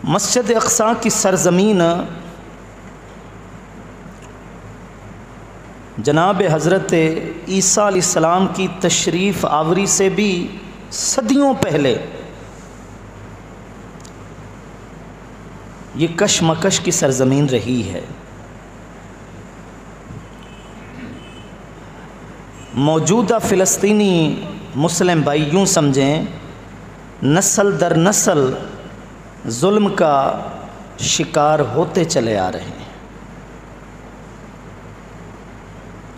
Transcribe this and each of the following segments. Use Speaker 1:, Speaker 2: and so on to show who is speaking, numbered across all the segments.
Speaker 1: मस्जिद अक़सा की सरज़मीन जनाब हज़रत ईसा अलैहिस्सलाम की तशरीफ़ आवरी से भी सदियों पहले ये कशमकश की सरज़मीन रही है। मौजूदा फ़िलिस्तीनी मुस्लिम भाई यूँ समझें नस्ल दर नस्ल जुल्म का शिकार होते चले आ रहे हैं।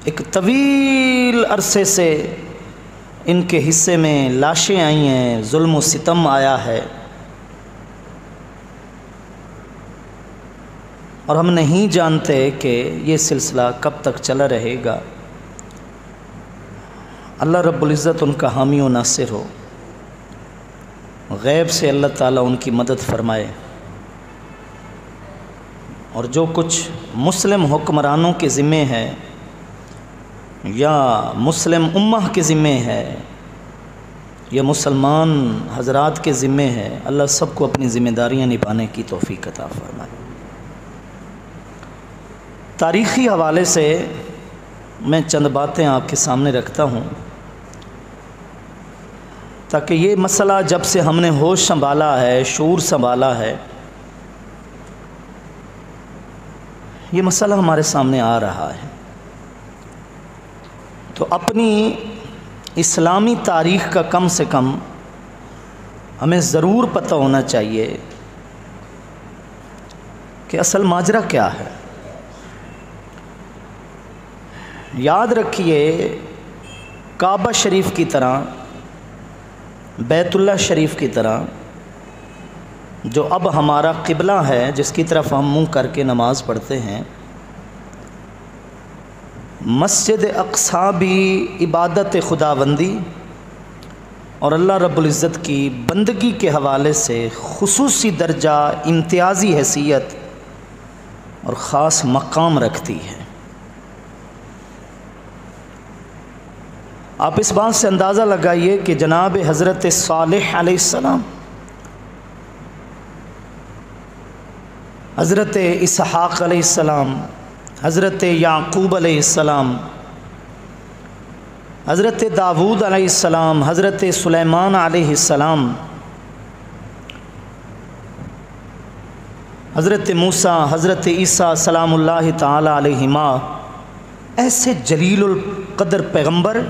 Speaker 1: एक तवील अरसे से इनके हिस्से में लाशें आई हैं, जुल्म व सितम आया है और हम नहीं जानते कि ये सिलसिला कब तक चला रहेगा। अल्लाह रब्बुल इज़्ज़त उनका हामी व नासिर हो। गैब से अल्लाह ताला उनकी मदद फरमाए और जो कुछ मुस्लिम हुक्मरानों के ज़िम्मे है या मुस्लिम उम्मह के ज़िम्मे है या मुसलमान हज़रात के ज़िम्मे है, अल्लाह सबको अपनी ज़िम्मेदारियाँ निभाने की तौफ़ीक़ अता फरमाए। तारीख़ी हवाले से मैं चंद बातें आपके सामने रखता हूँ ताकि ये मसला जब से हमने होश संभाला है, शऊर संभाला है, ये मसला हमारे सामने आ रहा है, तो अपनी इस्लामी तारीख़ का कम से कम हमें ज़रूर पता होना चाहिए कि असल माजरा क्या है। याद रखिए, काबा शरीफ की तरह, बैतुल्लाह शरीफ की तरह, जो अब हमारा क़िबला है, जिसकी तरफ हम मुँह करके नमाज़ पढ़ते हैं, मस्जिद अक़सा भी इबादत खुदाबंदी और अल्लाह रब्बुल इज़्ज़त की बंदगी के हवाले से खुसूसी दर्जा, इम्तियाज़ी हैसियत और ख़ास मकाम रखती है। आप इस बात से अंदाज़ा लगाइए कि जनाब हज़रत सालेह अलैहिस्सलाम, हज़रत इसहाक़ अलैहिस्सलाम, हज़रत याक़ूब अलैहिस्सलाम, हज़रत दाऊद अलैहिस्सलाम, हज़रत सुलेमान अलैहिस्सलाम, हज़रत मूसा, हज़रत ईसा सलामुल्लाहि ताला अलैहिमा, ऐसे जलीलुल क़द्र पैगम्बर,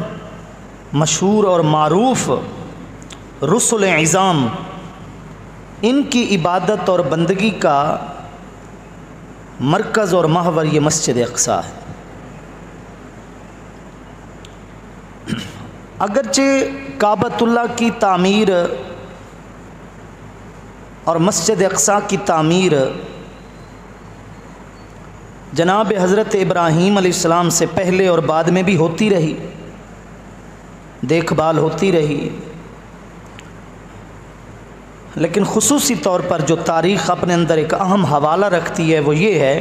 Speaker 1: मशहूर और मारूफ़ रुसुल इज़ाम, इनकी इबादत और बंदगी का मरकज़ और महवर ये मस्जिद अक़सा है। अगरचे काबतुल्लाह की तामीर और मस्जिद अक़सा की तामीर जनाब हज़रत इब्राहीम अलैहिस्सलाम से पहले और बाद में भी होती रही, देखभाल होती रही, लेकिन ख़ुसूसी तौर पर जो तारीख़ अपने अंदर एक अहम हवाला रखती है वो ये है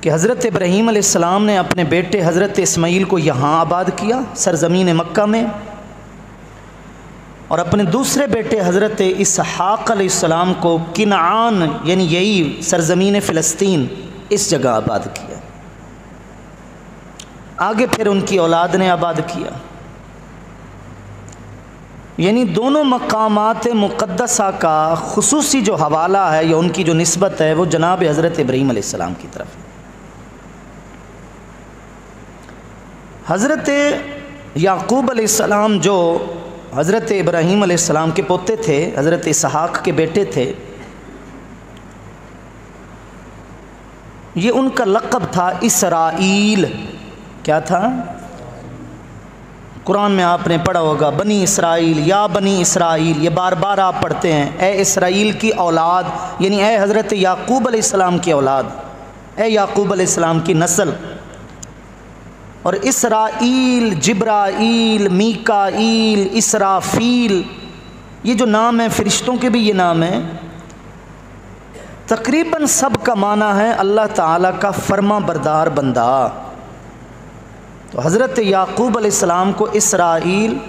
Speaker 1: कि हज़रत इब्राहीम अलैहिस्सलाम ने अपने बेटे हज़रत इस्माईल को यहाँ आबाद किया सरज़मीन मक्का में, और अपने दूसरे बेटे हज़रत इसहाक़ अलैहिस्सलाम को किनान यानी यही सरज़मीन फ़िलिस्तीन इस जगह आबाद किया। आगे फिर उनकी औलाद ने आबाद किया। यानी दोनों मकामात मुक़द्दसा का ख़ुसूसी जो हवाला है या उनकी जो निस्बत है वो जनाब हज़रत इब्राहीम अलैहिस्सलाम की तरफ है। हज़रत याक़ूब अलैहिस्सलाम जो हज़रत इब्राहीम अलैहिस्सलाम के पोते थे, हज़रत इसहाक़ के बेटे थे, ये उनका लक़ब था इसराईल। क्या था? कुरान में आपने पढ़ा होगा बनी इसराइल, या बनी इसराइल, ये बार बार आप पढ़ते हैं। ए इसराइल की औलाद, यानी ए हज़रत याक़ूब अलैहिस्सलाम की औलाद, ए याक़ूब अलैहिस्सलाम की नस्ल। और इसराइल, जिब्राइल, मीकाईल, इसराफील, ये जो नाम है फ़रिश्तों के भी ये नाम है, तकरीबन सब का माना है अल्लाह ताला का फर्मा बरदार बंदा। तो हज़रत याक़ूब अलैहिस्सलाम को इसराइल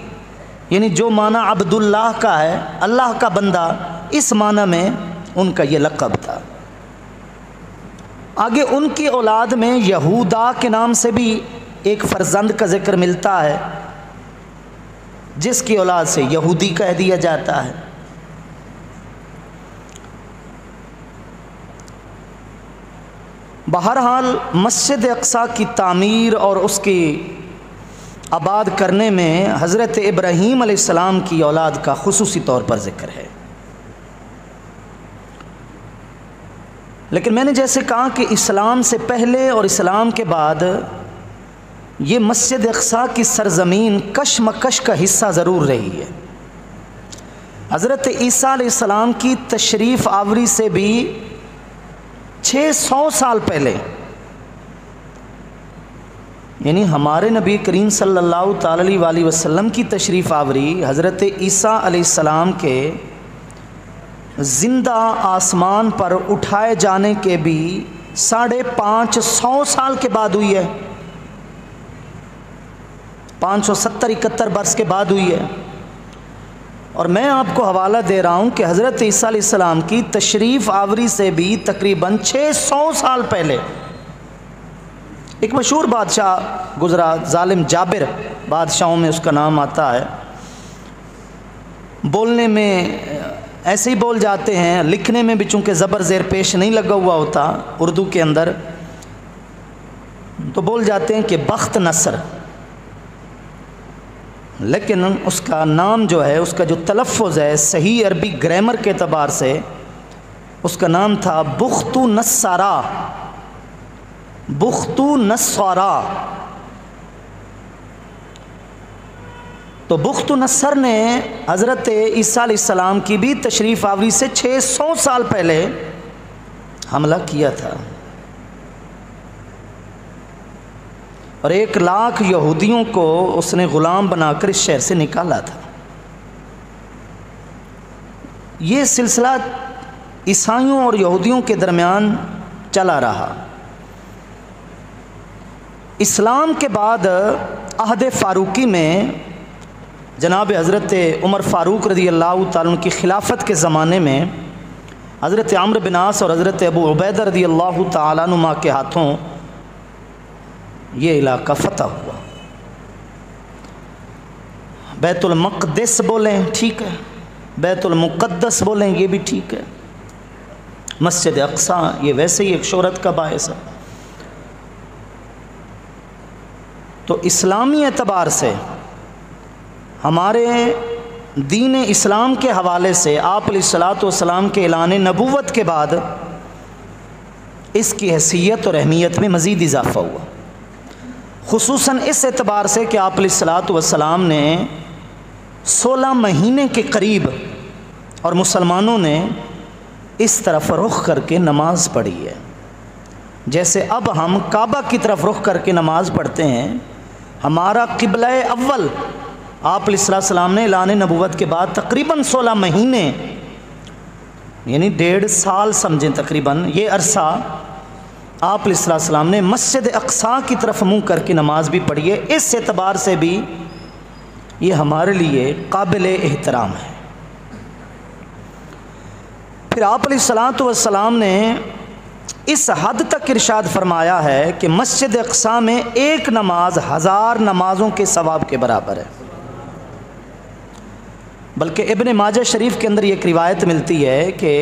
Speaker 1: यानी जो माना अब्दुल्लाह का है, अल्लाह का बंदा, इस माना में उनका ये लक़ब था। आगे उनकी औलाद में यहूदा के नाम से भी एक फ़र्जंद का ज़िक्र मिलता है, जिसकी औलाद से यहूदी कह दिया जाता है। बहरहाल मस्जिद अक़सा की तामीर और उसकी आबाद करने में हज़रत इब्राहीम अलैहिस्सलाम की औलाद का खुसूसी तौर पर ज़िक्र है। लेकिन मैंने जैसे कहा कि इस्लाम से पहले और इस्लाम के बाद ये मस्जिद अक़सा की सरज़मीन कशमकश का हिस्सा ज़रूर रही है। हज़रत ईसा अलैहिस्सलाम की तशरीफ़ आवरी से भी 600 साल पहले, यानी हमारे नबी करीम सल्लल्लाहु अलैहि वसल्लम की तशरीफ़ आवरी हज़रत ईसा अलैहिस्सलाम के ज़िंदा आसमान पर उठाए जाने के भी 550 साल के बाद हुई है, 570-71 बरस के बाद हुई है। और मैं आपको हवाला दे रहा हूँ कि हज़रत ईसा अलैहिस्सलाम की तशरीफ़ आवरी से भी तकरीबन 600 साल पहले एक मशहूर बादशाह गुज़रा, ज़ालिम जाबिर बादशाहों में उसका नाम आता है। बोलने में ऐसे ही बोल जाते हैं, लिखने में भी चूँकि ज़बर ज़ेर पेश नहीं लगा हुआ होता उर्दू के अंदर, तो बोल जाते हैं कि बख्त नसर, लेकिन उसका नाम जो है, उसका जो तलफ़्फ़ुज़ है सही अरबी ग्रामर के अतबार से, उसका नाम था बुख्तु नस्सारा, बुख्तु नस्सारा। तो बुख्तु नस्सर ने हज़रत ईसा अलैहिस्सलाम की भी तशरीफ़ आवरी से 600 साल पहले हमला किया था और 1 लाख यहूदियों को उसने ग़ुलाम बनाकर इस शहर से निकाला था। ये सिलसिला ईसाइयों और यहूदियों के दरमियान चला रहा। इस्लाम के बाद अहद फ़ारूकी में जनाब हज़रत उमर फ़ारूक रज़ी अल्लाह तआला अन्हु की खिलाफत के ज़माने में हज़रत अम्र बिन आस और हज़रत अबू उबैदा रज़ी अल्लाह तआला अन्हुमा के हाथों ये इलाका फ़तह हुआ। बैतुल मक़दिस बोलें ठीक है, बैतुल मुक़द्दस बोलें ये भी ठीक है, मस्जिद अक़सा ये वैसे ही एक शोहरत का बायस है। तो इस्लामी एतबार से हमारे दीन इस्लाम के हवाले से आप अलैहिस्सलातु वस्सलाम के ऐलान नबूवत के बाद इसकी हैसियत और अहमियत में मज़ीद इजाफ़ा हुआ, खुसूसन इस एतबार से कि आप अलैहिस्सलातु वस्सलाम ने 16 महीने के करीब और मुसलमानों ने इस तरफ रुख करके नमाज़ पढ़ी है। जैसे अब हम काबा की तरफ रुख करके नमाज़ पढ़ते हैं, हमारा क़िबला अव्वल आप अलैहिस्सलाम ने ऐलान नबूवत के बाद तकरीबन 16 महीने यानी 1.5 साल समझें तकरीबन, ये अरसा आप अलैहिस्सलाम ने मस्जिद अक़सा की तरफ मुँह करके नमाज भी पढ़ी है। इस एतबार से भी ये हमारे लिए काबिल एहतराम है। फिर आप अलैहिस्सलाम ने इस हद तक इरशाद फरमाया है कि मस्जिद अक़सा में एक नमाज 1000 नमाज़ों के सवाब के बराबर है। बल्कि इब्न माजा शरीफ के अंदर एक रिवायत मिलती है कि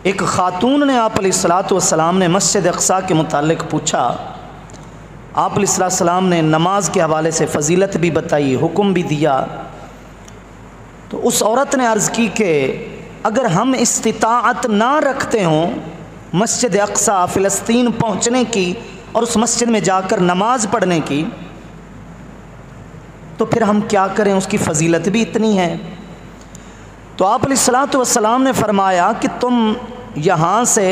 Speaker 1: एक ख़ातून ने आप अलैहिस्सलाम ने मस्जिद अक़सा के मुतालिक पूछा। आप अलैहिस्सलाम ने नमाज के हवाले से फ़जीलत भी बताई, हुक्म भी दिया। तो उस औरत ने अर्ज़ की कि अगर हम इस्तिताअत ना रखते हों मस्जिद अक़सा फ़िलिस्तीन पहुँचने की और उस मस्जिद में जाकर नमाज़ पढ़ने की, तो फिर हम क्या करें, उसकी फ़जीलत भी इतनी है। तो आप अलैहिस्सलाम ने फ़रमाया कि तुम यहाँ से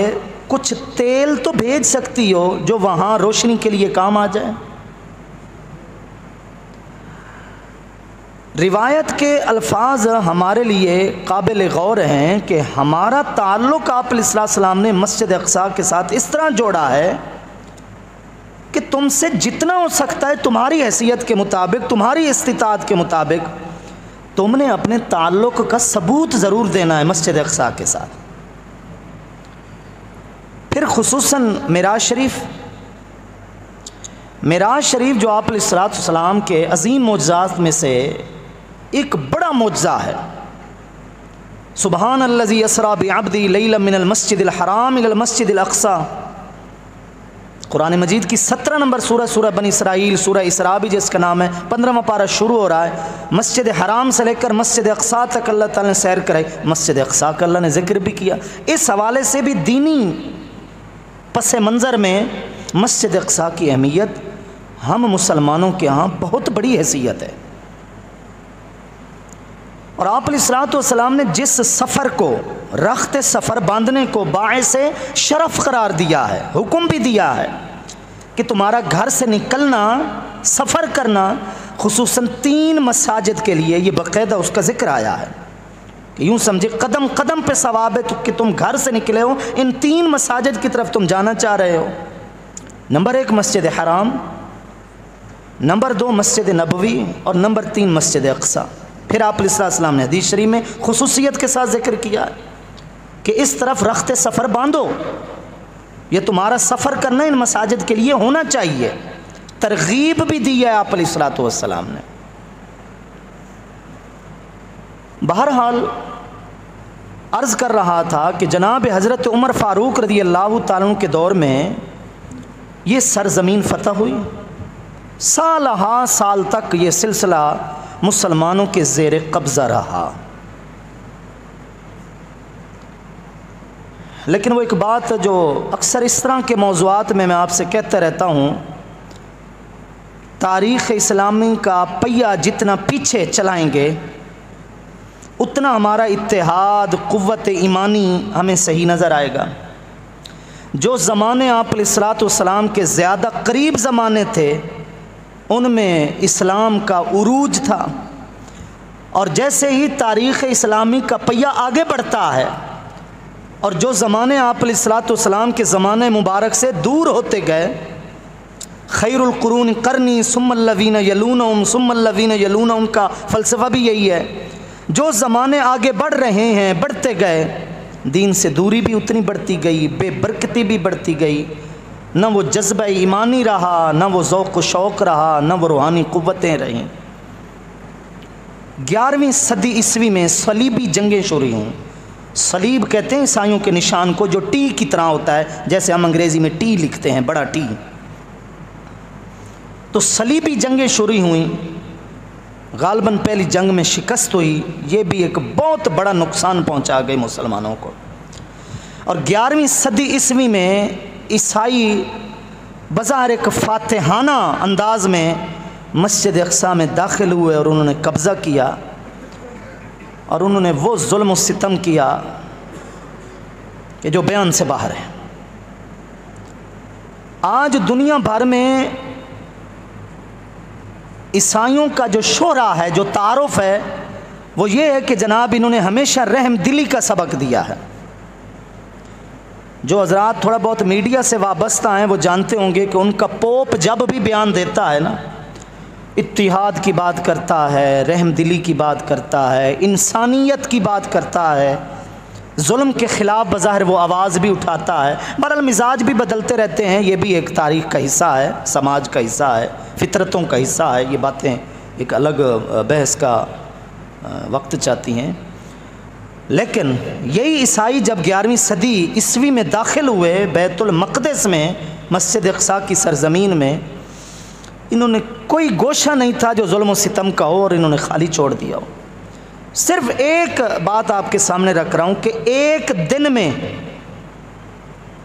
Speaker 1: कुछ तेल तो भेज सकती हो जो वहाँ रोशनी के लिए काम आ जाए। रिवायत के अल्फाज हमारे लिए काबिल गौर हैं कि हमारा ताल्लुक़ आप अलैहिस्सलाम ने मस्जिद अक़सा के साथ इस तरह जोड़ा है कि तुमसे जितना हो सकता है तुम्हारी हैसियत के मुताबिक, तुम्हारी इस्तिताअत के मुताबिक तुमने अपने ताल्लुक़ का सबूत ज़रूर देना है मस्जिद अक़सा के साथ। फिर खुसूसन मिराज शरीफ जो आप अलैहिस्सलाम के अज़ीम मोज़ात में से एक बड़ा मोज़ा है। सुबहान अल्लज़ी यसरा बिअब्दी लैलन मिनल मस्जिदिल हराम इलल मस्जिदिल अक़सा। कुरान मजीद की 17 नंबर सूरह बनी इसराइल, सूरह इसरा भी जिसका नाम है, 15वां पारा शुरू हो रहा है। मस्जिद हराम से लेकर मस्जिद अक़सा तक अल्लाह ताला ने सैर कराई। मस्जिद अक़सा का अल्लाह ने ज़िक्र भी किया। इस हवाले से भी दीनी पस मंज़र में मस्जिद अक़सा की अहमियत हम मुसलमानों के यहाँ बहुत बड़ी हैसियत है। और आप अलैहिस्सलाम ने जिस सफ़र को, रख्त सफ़र बांधने को बाइसे शरफ़ करार दिया है, हुक्म भी दिया है कि तुम्हारा घर से निकलना, सफ़र करना, खुसूसन 3 मसाजिद के लिए ये बाकायदा उसका ज़िक्र आया है कि यूँ समझे कदम कदम पे सवाब है तो कि तुम घर से निकले हो, इन 3 मसाजिद की तरफ तुम जाना चाह रहे हो। नंबर 1 मस्जिद हराम, नंबर 2 मस्जिद नबवी और नंबर 3 मस्जिद अक़सा। फिर आप अलैहिस्सलाम ने हदीस शरीफ में खुसूसियत के साथ जिक्र किया कि इस तरफ रख्ते सफ़र बांधो, ये तुम्हारा सफ़र करना इन मसाजिद के लिए होना चाहिए। तरगीब भी दी है आप अलैहिस्सलाम ने। बहरहाल अर्ज़ कर रहा था कि जनाब हज़रत उमर फ़ारूक रज़ियल्लाहु ताला अन्हु के दौर में ये सरज़मीन फ़तह हुई। साल हा साल तक ये सिलसिला मुसलमानों के ज़ेर कब्ज़ा रहा। लेकिन वो एक बात जो अक्सर इस तरह के मौज़ूआत में मैं आपसे कहता रहता हूँ, तारीख़ इस्लामी का पहिया जितना पीछे चलाएंगे उतना हमारा इत्तेहाद, क़ुव्वत ईमानी हमें सही नज़र आएगा। जो ज़माने आप अलैहिस्सलाम के ज़्यादा करीब ज़माने थे उनमें इस्लाम का उरूज था, और जैसे ही तारीख़ इस्लामी का पहिया आगे बढ़ता है और जो ज़माने आप अलैहिस्सलाम के ज़माने मुबारक से दूर होते गए, खैरुल कुरून करनी सुम्मल्लज़ीना यलूनहुम सुम्मल्लज़ीना यलूनहुम का फ़लसफ़ा भी यही है। जो ज़माने आगे बढ़ रहे हैं, बढ़ते गए, दीन से दूरी भी उतनी बढ़ती गई, बेबरकती भी बढ़ती गई। न वो जज्बा ईमानी रहा, न वो ज़ौक़ शौक़ रहा, न वो रूहानी क़ुव्वतें रहीं। 11वीं सदी ईस्वी में सलीबी जंगें शुरू हुईं। सलीब कहते हैं ईसाइयों के निशान को जो टी की तरह होता है, जैसे हम अंग्रेज़ी में टी लिखते हैं, बड़ा टी। तो सलीबी जंगें शुरू हुईं। गालबन पहली जंग में शिकस्त हुई, ये भी एक बहुत बड़ा नुकसान पहुंचा गई मुसलमानों को। और 11वीं सदी ईस्वी में ईसाई बज़ाहिर एक फातिहाना अंदाज में मस्जिद अक़सा में दाखिल हुए और उन्होंने कब्ज़ा किया और उन्होंने वो जुल्म सितम किया कि जो बयान से बाहर है। आज दुनिया भर में ईसाइयों का जो शोहरा है, जो तारुफ है, वो ये है कि जनाब इन्होंने हमेशा रहम दिली का सबक दिया है। जो हज़रात थोड़ा बहुत मीडिया से वाबस्ता हैं वो जानते होंगे कि उनका पोप जब भी बयान देता है ना, इत्तिहाद की बात करता है, रहम दिली की बात करता है, इंसानियत की बात करता है, जुल्म के ख़िलाफ़ बज़ाहिर वो आवाज़ भी उठाता है। बहरहाल मिजाज भी बदलते रहते हैं, ये भी एक तारीख़ का हिस्सा है, समाज का हिस्सा है, फितरतों का हिस्सा है। ये बातें एक अलग बहस का वक्त चाहती हैं। लेकिन यही ईसाई जब 11वीं सदी ईस्वी में दाखिल हुए बैतुल मक़दिस में, मस्जिद अक़सा की सरज़मीन में, इन्होंने कोई गोशा नहीं था जो जुल्म सितम का हो और इन्होंने खाली छोड़ दिया हो। सिर्फ एक बात आपके सामने रख रहा हूँ कि एक दिन में,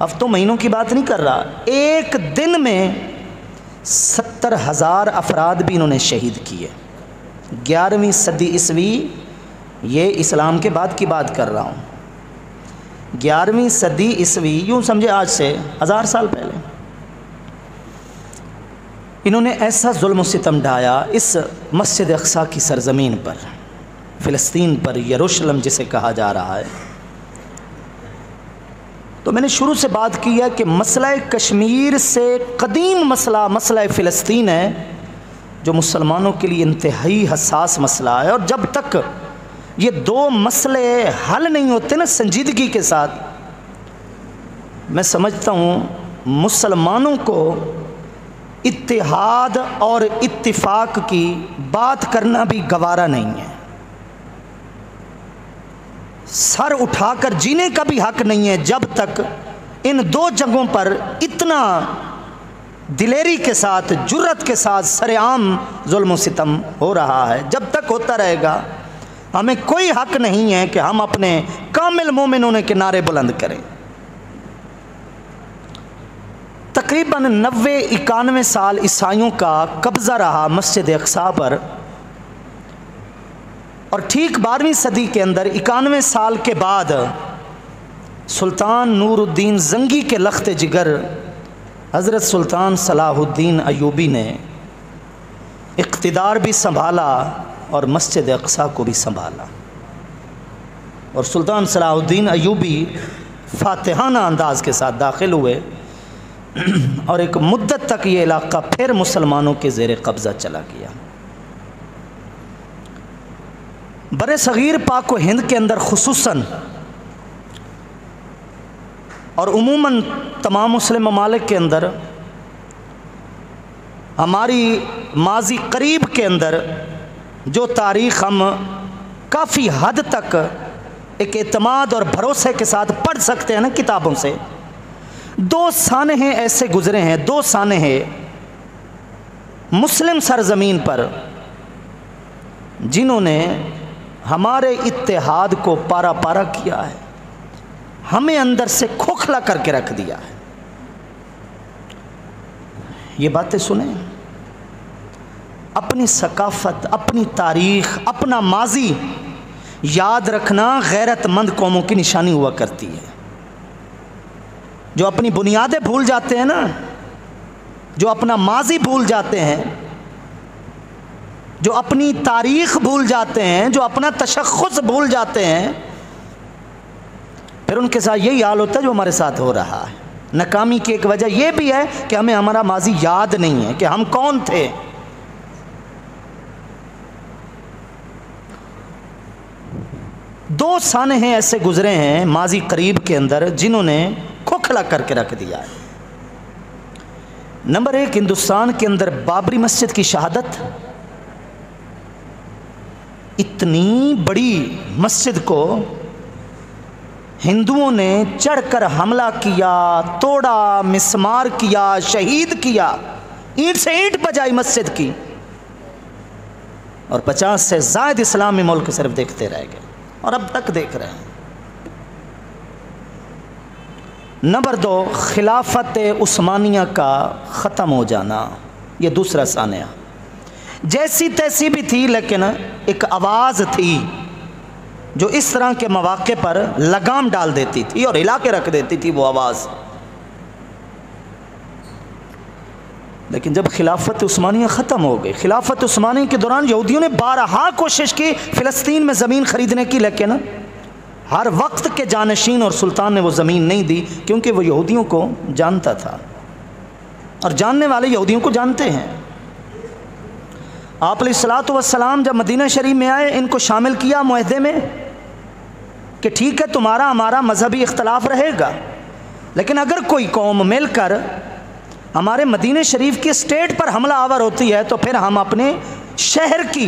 Speaker 1: हफ्तों महीनों की बात नहीं कर रहा, एक दिन में 70,000 अफराद भी इन्होंने शहीद किए। 11वीं सदी ईस्वी, ये इस्लाम के बाद की बात कर रहा हूँ। 11वीं सदी ईस्वी, यूँ समझे आज से 1000 साल पहले इन्होंने ऐसा जुल्म सितम ढाया इस मस्जिद अक़सा की सरज़मीन पर, फ़िलिस्तीन पर, यरूशलेम जिसे कहा जा रहा है। तो मैंने शुरू से बात की है कि मसला कश्मीर से कदीम मसला फ़िलिस्तीन है, जो मुसलमानों के लिए इंतहाई हसास मसला है। और जब तक ये दो मसले हल नहीं होते ना संजीदगी के साथ, मैं समझता हूँ मुसलमानों को इत्तेहाद और इत्तिफाक की बात करना भी गवारा नहीं है। सर उठाकर जीने का भी हक नहीं है जब तक इन दो जगहों पर इतना दिलेरी के साथ, जुर्रत के साथ सरेआम जुल्म व सितम हो रहा है। जब तक होता रहेगा हमें कोई हक नहीं है कि हम अपने कामिल मोमिनों के नारे बुलंद करें। तकरीबन 90-91 साल ईसाइयों का कब्ज़ा रहा मस्जिद अक्सा पर, और ठीक 12वीं सदी के अंदर 91 साल के बाद सुल्तान नूरुद्दीन जंगी के लख्त जिगर हज़रत सुल्तान सलाहुद्दीन अयूबी ने इक़्तिदार भी संभाला और मस्जिद अक्सा को भी संभाला। और सुल्तान सलाहुद्दीन अयूबी फातिहाना अंदाज के साथ दाखिल हुए और एक मुद्दत तक ये इलाक़ा फिर मुसलमानों के ज़ेर कब्ज़ा चला गया। बरे सग़ीर पाक व हिंद के अंदर खुसूसन और उमूमन तमाम मुस्लिम ममालिक के अंदर हमारी माजी करीब के अंदर जो तारीख़ हम काफ़ी हद तक एक एतमाद और भरोसे के साथ पढ़ सकते हैं ना किताबों से, 2 सानहे ऐसे गुज़रे हैं, 2 सानहे मुस्लिम सरज़मीन पर जिन्होंने हमारे इत्तेहाद को पारा पारा किया है, हमें अंदर से खोखला करके रख दिया है। ये बातें सुने, अपनी सकाफ़त, अपनी तारीख़, अपना माजी याद रखना गैरतमंद कौमों की निशानी हुआ करती है। जो अपनी बुनियादें भूल जाते हैं ना, जो अपना माजी भूल जाते हैं, जो अपनी तारीख़ भूल जाते हैं, जो अपना तशख़्ख़ुस भूल जाते हैं, फिर उनके साथ यही हाल होता है जो हमारे साथ हो रहा है। नाकामी की एक वजह यह भी है कि हमें हमारा माजी याद नहीं है कि हम कौन थे। दो सानहे ऐसे गुजरे हैं माजी करीब के अंदर जिन्होंने खोखला करके रख दिया है। नंबर 1, हिंदुस्तान के अंदर बाबरी मस्जिद की शहादत। इतनी बड़ी मस्जिद को हिंदुओं ने चढ़कर हमला किया, तोड़ा, मिस्मार किया, शहीद किया, ईंट से ईंट बजाई मस्जिद की, और 50 से ज़ायद इस्लामी मुल्क सिर्फ देखते रह गए और अब तक देख रहे हैं। नंबर 2, खिलाफत उस्मानिया का ख़त्म हो जाना। ये दूसरा सानिया जैसी तैसी भी थी, लेकिन एक आवाज़ थी जो इस तरह के मौक़े पर लगाम डाल देती थी और हिला के रख देती थी वो आवाज़। लेकिन जब खिलाफत उस्मानिया ख़त्म हो गई, खिलाफत उस्मानिया के दौरान यहूदियों ने बारहा कोशिश की फ़िलिस्तीन में ज़मीन ख़रीदने की, लेकिन हर वक्त के जानशीन और सुल्तान ने वो ज़मीन नहीं दी, क्योंकि वो यहूदियों को जानता था और जानने वाले यहूदियों को जानते हैं। आप अलैहिस्सलातु वस्सलाम जब मदीना शरीफ में आए, इनको शामिल किया मुआहदे में कि ठीक है तुम्हारा हमारा मजहबी इख्तलाफ रहेगा, लेकिन अगर कोई कौम मिलकर हमारे मदीना शरीफ के स्टेट पर हमला आवर होती है तो फिर हम अपने शहर की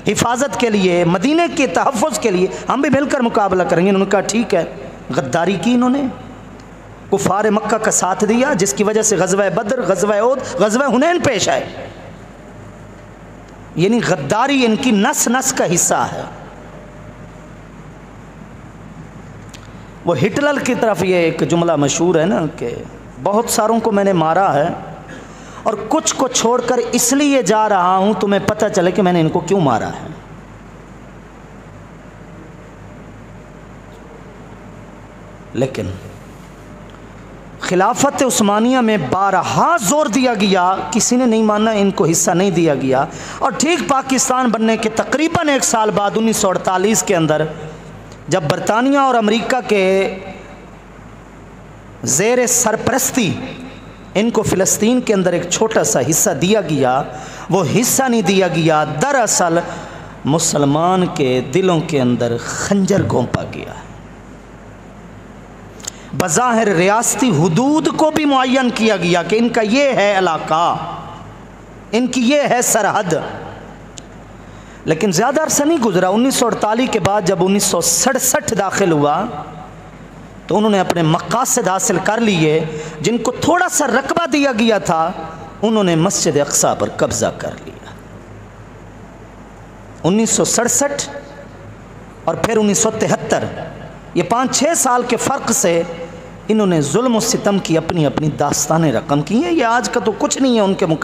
Speaker 1: हिफाजत के लिए, मदीने के तहफ़्फ़ुज़ के लिए हम भी मिलकर मुकाबला करेंगे। उन्होंने कहा ठीक है। गद्दारी की इन्होंने, कुफ़ार मक्का का साथ दिया, जिसकी वजह से ग़ज़वा बद्र, ग़ज़वा उहद, ग़ज़वा हुनैन पेश आए। यानी गद्दारी इनकी नस नस का हिस्सा है। वो हिटलर की तरफ ये एक जुमला मशहूर है ना कि बहुत सारों को मैंने मारा है और कुछ को छोड़कर इसलिए जा रहा हूं तुम्हें पता चले कि मैंने इनको क्यों मारा है। लेकिन खिलाफत उस्मानिया में बारहा जोर दिया गया, किसी ने नहीं माना, इनको हिस्सा नहीं दिया गया। और ठीक पाकिस्तान बनने के तकरीबन 1 साल बाद 1948 के अंदर जब बरतानिया और अमेरिका के ज़ेर सरपरस्ती इनको फ़िलिस्तीन के अंदर एक छोटा सा हिस्सा दिया गया वो हिस्सा नहीं दिया गया। दरअसल मुसलमान के दिलों के अंदर खंजर घोंपा गया। बज़ाहिर रियासती हुदूद को भी मुअय्यन किया गया कि इनका ये है इलाका, इनकी ये है सरहद। लेकिन ज़्यादा अरसा नहीं गुजरा, 1948 के बाद जब 1967 दाखिल हुआ तो उन्होंने अपने मक़ासिद हासिल कर लिए। जिनको थोड़ा सा रकबा दिया गया था उन्होंने मस्जिद अक़सा पर कब्ज़ा कर लिया। 1967 और फिर 1973, ये 5-6 साल के फ़र्क से इन्होंने जुल्म और सितम की अपनी अपनी दास्तानें रकम की हैं। ये आज का तो कुछ नहीं है उनके मुकाबले।